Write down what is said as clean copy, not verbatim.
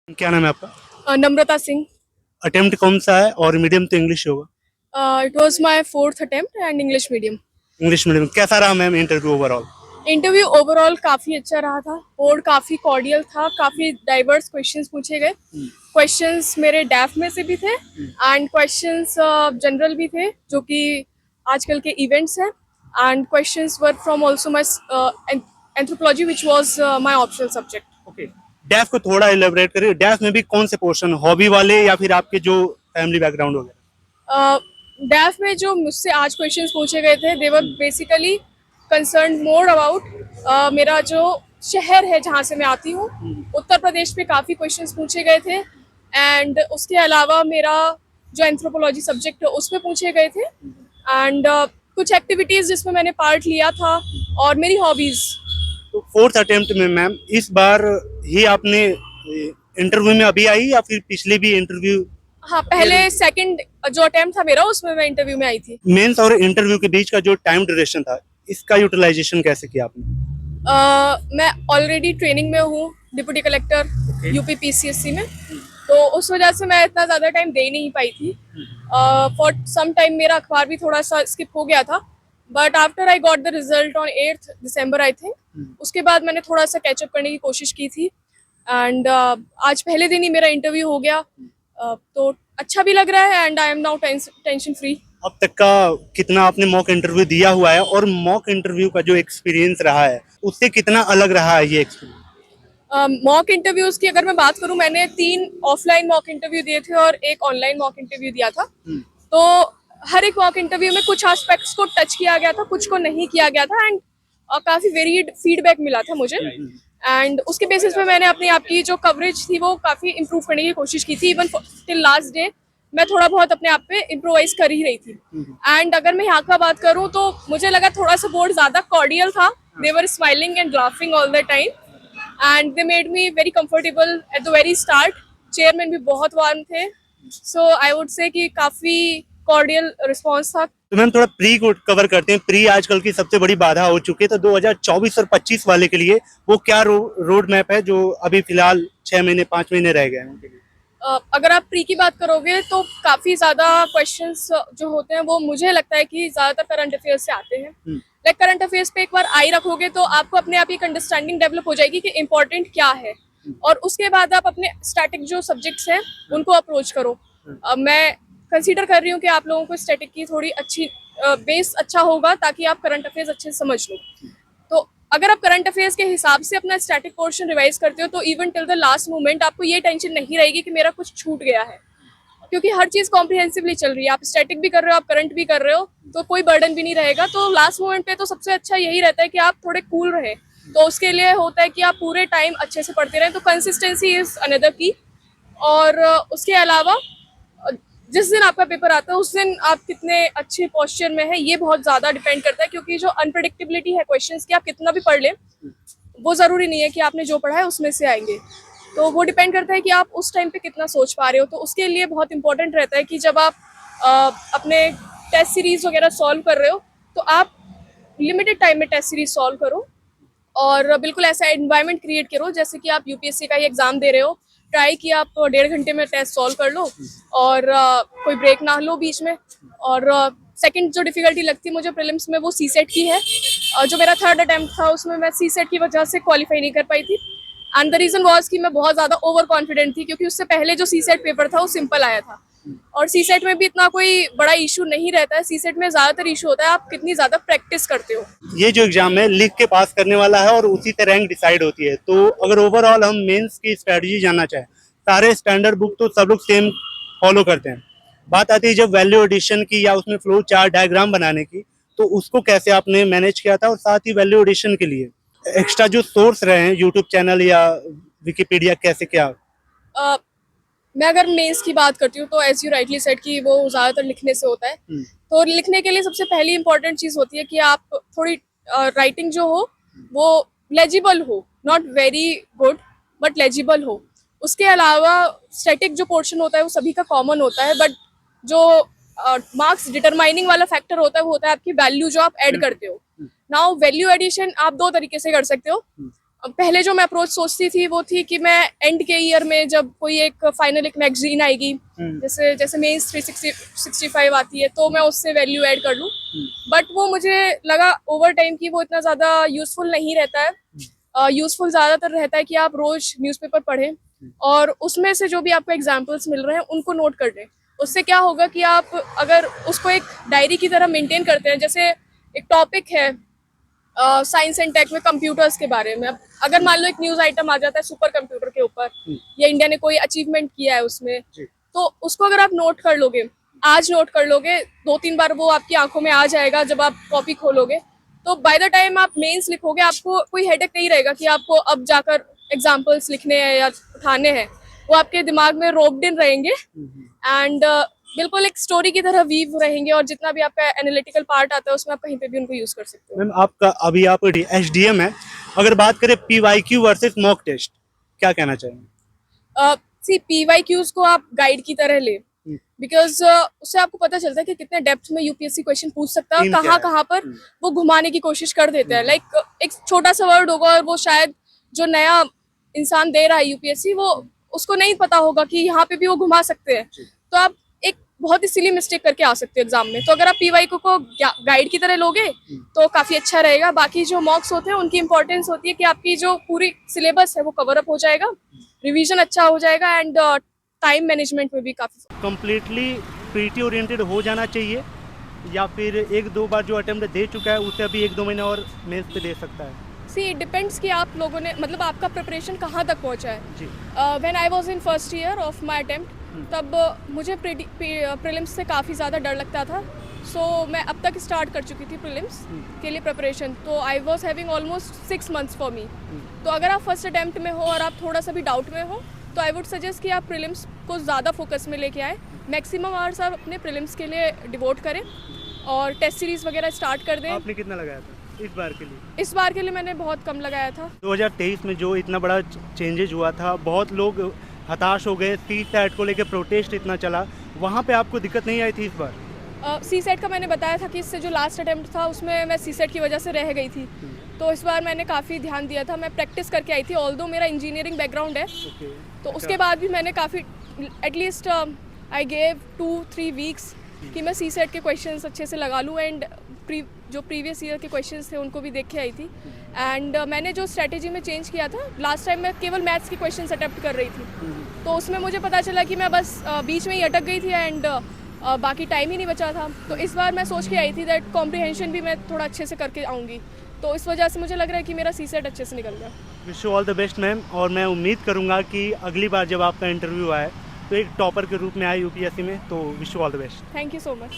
क्या नाम है आपका? नम्रता सिंह। अटेम्प्ट कौन सा है और मीडियम तो इंग्लिश होगा? It was my fourth attempt and English medium. English medium कैसा रहा ma'am interview overall? Interview overall काफ़ी अच्छा रहा था। बोर्ड काफ़ी कॉर्डियल था, काफ़ी डाइवर्स क्वेश्चंस पूछे गए। क्वेश्चंस मेरे डैफ में से भी थे एंड क्वेश्चंस जनरल भी थे जो कि आजकल के इवेंट्स हैं, and questions were from also my anthropology which was my optional subject. Okay, डैफ को थोड़ा इलेबोरेट करिए। डैफ में भी कौन से पोर्शन, हॉबी वाले या फिर आपके जो फैमिली बैकग्राउंड वगैरह? डैफ में जो मुझसे आज क्वेश्चंस पूछे गए थे they were basically concern more about मेरा जो शहर है जहाँ से मैं आती हूँ, उत्तर प्रदेश पे काफ़ी क्वेश्चंस पूछे गए थे। एंड उसके अलावा मेरा जो एंथ्रोपोलॉजी सब्जेक्ट है उसमें पूछे गए थे, एंड कुछ एक्टिविटीज़ जिसमें मैंने पार्ट लिया था और मेरी हॉबीज़। तो फोर्थ अटेम्प्ट में मैम इस बार ही आपने इंटरव्यू में अभी आई या फिर पिछले भी इंटरव्यू? हाँ, पहले सेकंड जो अटेम्प्ट था मेरा उसमें मैं इंटरव्यू में आई थी। मेंस और इंटरव्यू के बीच का जो टाइम ड्यूरेशन था, इसका यूटिलाइजेशन कैसे किया आपने? मैं ऑलरेडी ट्रेनिंग में हूँ डिप्टी कलेक्टर यूपी पीसीएससी में, तो उस वजह से मैं इतना ज़्यादा टाइम दे नहीं पाई थी। फॉर सम टाइम मेरा अखबार भी थोड़ा सा स्किप हो गया था, but after I got the result on 8th December I think, उसके बाद मैंने थोड़ा सा कैचअप करने की कोशिश की थी। एंड आज पहले दिन ही मेरा इंटरव्यू हो गया, तो अच्छा भी लग रहा है and I am now tension free. अब तक का कितना आपने मॉक इंटरव्यू दिया हुआ है और मॉक इंटरव्यू का जो एक्सपीरियंस रहा है उससे कितना अलग रहा है ये एक्सपीरियंस? मॉक इंटरव्यूज की अगर मैं बात करूं, मैंने 3 ऑफलाइन मॉक इंटरव्यू दिए थे और एक ऑनलाइन मॉक इंटरव्यू दिया था। तो हर एक मॉक इंटरव्यू में कुछ एस्पेक्ट्स को टच किया गया था, कुछ को नहीं किया गया था, एंड काफ़ी वेरिड फीडबैक मिला था मुझे। एंड उसके बेसिस पे मैंने अपनी आपकी जो कवरेज थी वो काफ़ी इम्प्रूव करने की कोशिश की थी। इवन टिल लास्ट डे मैं थोड़ा बहुत अपने आप पे इम्प्रोवाइज कर ही रही थी। एंड अगर मैं यहाँ का बात करूँ तो मुझे लगा थोड़ा सा बोर्ड ज़्यादा कॉर्डियल था। They were smiling and laughing all the time and they made me very comfortable at the very start. Chairman भी बहुत वार्म थे, सो आई वुड से कि काफ़ी कॉर्डियल रिस्पॉन्स था। तो मैम थोड़ा प्री को कवर करते हैं। प्री आजकल की सबसे बड़ी बाधा हो चुकी है, तो 2024 और 25 वाले के लिए वो क्या रोड मैप है जो अभी फिलहाल 6 महीने 5 महीने रह गए हैं उनके लिए? अगर आप प्री की बात करोगे तो काफ़ी ज़्यादा क्वेश्चंस जो होते हैं वो मुझे लगता है कि ज़्यादातर करंट अफेयर्स से आते हैं। लाइक करंट अफेयर्स पे एक बार आई रखोगे तो आपको अपने आप एक अंडरस्टैंडिंग डेवलप हो जाएगी कि इम्पोर्टेंट क्या है, और उसके बाद आप अपने स्टैटिक जो सब्जेक्ट्स हैं उनको अप्रोच करो। मैं कंसीडर कर रही हूँ कि आप लोगों को स्टैटिक की थोड़ी अच्छी बेस अच्छा होगा ताकि आप करंट अफेयर्स अच्छे से समझ लो। तो अगर आप करंट अफेयर्स के हिसाब से अपना स्टैटिक पोर्शन रिवाइज करते हो तो even till the last moment आपको ये टेंशन नहीं रहेगी कि मेरा कुछ छूट गया है, क्योंकि हर चीज़ कॉम्प्रिहेंसिवली चल रही है। आप स्टैटिक भी कर रहे हो, आप करंट भी कर रहे हो, तो कोई बर्डन भी नहीं रहेगा। तो लास्ट मोमेंट पे तो सबसे अच्छा यही रहता है कि आप थोड़े कूल रहे, तो उसके लिए होता है कि आप पूरे टाइम अच्छे से पढ़ते रहें। तो कंसिस्टेंसी इज़ अनदर की। और उसके अलावा जिस दिन आपका पेपर आता है उस दिन आप कितने अच्छे पोस्चर में है ये बहुत ज़्यादा डिपेंड करता है, क्योंकि जो अनप्रडिक्टेबिलिटी है क्वेश्चंस की, आप कितना भी पढ़ लें वो ज़रूरी नहीं है कि आपने जो पढ़ा है उसमें से आएंगे। तो वो डिपेंड करता है कि आप उस टाइम पे कितना सोच पा रहे हो। तो उसके लिए बहुत इंपॉर्टेंट रहता है कि जब आप अपने टेस्ट सीरीज़ वगैरह सॉल्व कर रहे हो तो आप लिमिटेड टाइम में टेस्ट सीरीज सॉल्व करो, और बिल्कुल ऐसा एनवायरनमेंट क्रिएट करो जैसे कि आप यूपीएससी का ही एग्ज़ाम दे रहे हो। ट्राई कि आप 1.5 घंटे में टेस्ट सॉल्व कर लो और कोई ब्रेक ना लो बीच में। और सेकंड जो डिफ़िकल्टी लगती है मुझे प्रीलिम्स में वो सी सेट की है। जो मेरा थर्ड अटैम्प्ट था उसमें मैं सी सेट की वजह से क्वालिफाई नहीं कर पाई थी, एंड द रीज़न वॉज कि मैं बहुत ज़्यादा ओवर कॉन्फिडेंट थी, क्योंकि उससे पहले जो सी सेट पेपर था वो सिंपल आया था। और सी सेट में भी इतना कोई बड़ा इशू नहीं रहता है। सी सेट में ज़्यादातर इशू होता है आप कितनी ज़्यादा प्रैक्टिस करते हो। ये जो एग्जाम है लिख के पास करने वाला है और उसी से रैंक डिसाइड होती है। तो अगर ओवरऑल हम मेंस की स्ट्रेटजी जानना चाहें, सारे स्टैंडर्ड बुक तो सब लोग सेम फॉलो करते हैं। बात आती है जब वैल्यू एडिशन की या उसमें फ्लो चार्ट डायग्राम बनाने की, तो उसको कैसे आपने मैनेज किया था? और साथ ही वैल्यू एडिशन के लिए एक्स्ट्रा जो सोर्स रहे हैं यूट्यूब चैनल या विकिपीडिया, कैसे क्या? मैं अगर मेंस की बात करती हूँ तो एज यू राइटली सेड कि वो ज़्यादातर लिखने से होता है। तो लिखने के लिए सबसे पहली इंपॉर्टेंट चीज़ होती है कि आप थोड़ी राइटिंग जो हो वो लेजिबल हो, not very good but legible हो। उसके अलावा स्टैटिक जो पोर्शन होता है वो सभी का कॉमन होता है, बट जो मार्क्स डिटरमाइनिंग वाला फैक्टर होता है वो होता है आपकी वैल्यू जो आप ऐड करते हो। नाउ वैल्यू एडिशन आप 2 तरीके से कर सकते हो। पहले जो मैं अप्रोच सोचती थी वो थी कि मैं एंड के ईयर में जब कोई एक फाइनल एक मैगजीन आएगी, जैसे जैसे मेंस 365 आती है, तो मैं उससे वैल्यू ऐड कर लूँ। बट वो मुझे लगा ओवर टाइम कि वो इतना ज़्यादा यूज़फुल नहीं रहता है। यूज़फुल ज़्यादातर रहता है कि आप रोज़ न्यूज़पेपर पढ़ें और उसमें से जो भी आपको एग्जाम्पल्स मिल रहे हैं उनको नोट कर लें। उससे क्या होगा कि आप अगर उसको एक डायरी की तरह मेंटेन करते हैं, जैसे एक टॉपिक है साइंस एंड टेक में कंप्यूटर्स के बारे में, अब अगर मान लो एक न्यूज़ आइटम आ जाता है सुपर कंप्यूटर के ऊपर या इंडिया ने कोई अचीवमेंट किया है उसमें, तो उसको अगर आप नोट कर लोगे, आज नोट कर लोगे, 2-3 बार वो आपकी आंखों में आ जाएगा जब आप कॉपी खोलोगे, तो बाय द टाइम आप मेंस लिखोगे आपको कोई हेडेक नहीं रहेगा कि आपको अब जाकर एग्जाम्पल्स लिखने हैं या उठाने हैं। वो आपके दिमाग में रोप्ड इन रहेंगे एंड बिल्कुल एक स्टोरी की तरह वीव रहेंगे, और जितना भी आपका एनालिटिकल पार्ट आता है उसमें आप कहीं पे भी उनको यूज कर सकते हो। मैम आपका अभी आप एचडीएम है, अगर बात करें पीवाईक्यू वर्सेस मॉक टेस्ट, क्या कहना चाहेंगे? सी पीवाईक्यूज को आप गाइड की तरह ले, बिकॉज उससे आपको पता चलता है कि कितने डेप्थ में यूपीएससी क्वेश्चन पूछ सकता है, Theme कहाँ क्या है? कहाँ पर वो घुमाने की कोशिश कर देते हैं। लाइक एक छोटा सा वर्ड होगा और वो शायद जो नया इंसान दे रहा है यूपीएससी, वो उसको नहीं पता होगा कि यहाँ पे भी वो घुमा सकते हैं, तो आप एक बहुत ही सिली मिस्टेक करके आ सकते हो एग्जाम में। तो अगर आप पीवाईक्यू को गाइड की तरह लोगे तो काफी अच्छा रहेगा। बाकी जो मॉक्स होते हैं उनकी इंपॉर्टेंस होती है कि आपकी जो पूरी सिलेबस है वो कवर अप हो जाएगा, रिवीजन अच्छा हो जाएगा एंड टाइम मैनेजमेंट में भी काफी। कंप्लीटली पीटी ओरिएंटेड हो जाना चाहिए या फिर 1-2 बार जो अटेम्प्ट दे चुका है उसे अभी 1-2 महीने और मेंस पे दे सकता है? सी इट डिपेंड्स कि आप लोगों ने मतलब आपका प्रिपरेशन कहाँ तक पहुँचा है। जी। When I was in first year of my attempt, तब मुझे प्रीलिम्स से काफ़ी ज़्यादा डर लगता था। सो मैं अब तक स्टार्ट कर चुकी थी प्रीलिम्स के लिए प्रिपरेशन, तो I was having almost 6 months for me. तो अगर आप फर्स्ट अटेम्प्ट में हो और आप थोड़ा सा भी डाउट में हो, तो आई वुड सजेस्ट कि आप प्रीलिम्स को ज़्यादा फोकस में लेके आए, मैक्सिमम आवर्स आप अपने प्रीलिम्स के लिए डिवोट करें और टेस्ट सीरीज़ वगैरह स्टार्ट कर दें। आपने कितना लगाया था इस बार के लिए? इस बार के लिए मैंने बहुत कम लगाया था। 2023 में जो इतना बड़ा चेंजेज हुआ था, बहुत लोग हताश हो गए, सीसैट को लेकर प्रोटेस्ट इतना चला, वहाँ पे आपको दिक्कत नहीं आई थी इस बार? सीसेट का मैंने बताया था कि इससे जो लास्ट अटेम्प्ट था उसमें मैं सीसेट की वजह से रह गई थी, तो इस बार मैंने काफ़ी ध्यान दिया था, मैं प्रैक्टिस करके आई थी। ऑल्दो मेरा इंजीनियरिंग बैकग्राउंड है, तो उसके बाद भी मैंने काफ़ी एटलीस्ट आई गेव 2-3 वीक्स कि मैं सीसेट के क्वेश्चंस अच्छे से लगा लूँ एंड जो प्रीवियस ईयर के क्वेश्चंस थे उनको भी देख के आई थी। एंड मैंने जो स्ट्रेटेजी में चेंज किया था, लास्ट टाइम मैं केवल मैथ्स के क्वेश्चंस अटेम्प्ट कर रही थी, तो उसमें मुझे पता चला कि मैं बस बीच में ही अटक गई थी एंड बाकी टाइम ही नहीं बचा था। तो इस बार मैं सोच के आई थी दैट कॉम्प्रिहेंशन भी मैं थोड़ा अच्छे से करके आऊँगी, तो इस वजह से मुझे लग रहा है कि मेरा सीसेट अच्छे से निकल गया। Wish you all the best ma'am, और मैं उम्मीद करूँगा कि अगली बार जब आपका इंटरव्यू आए तो एक टॉपर के रूप में आए यूपीएससी में, तो wish you all the best. Thank you so much.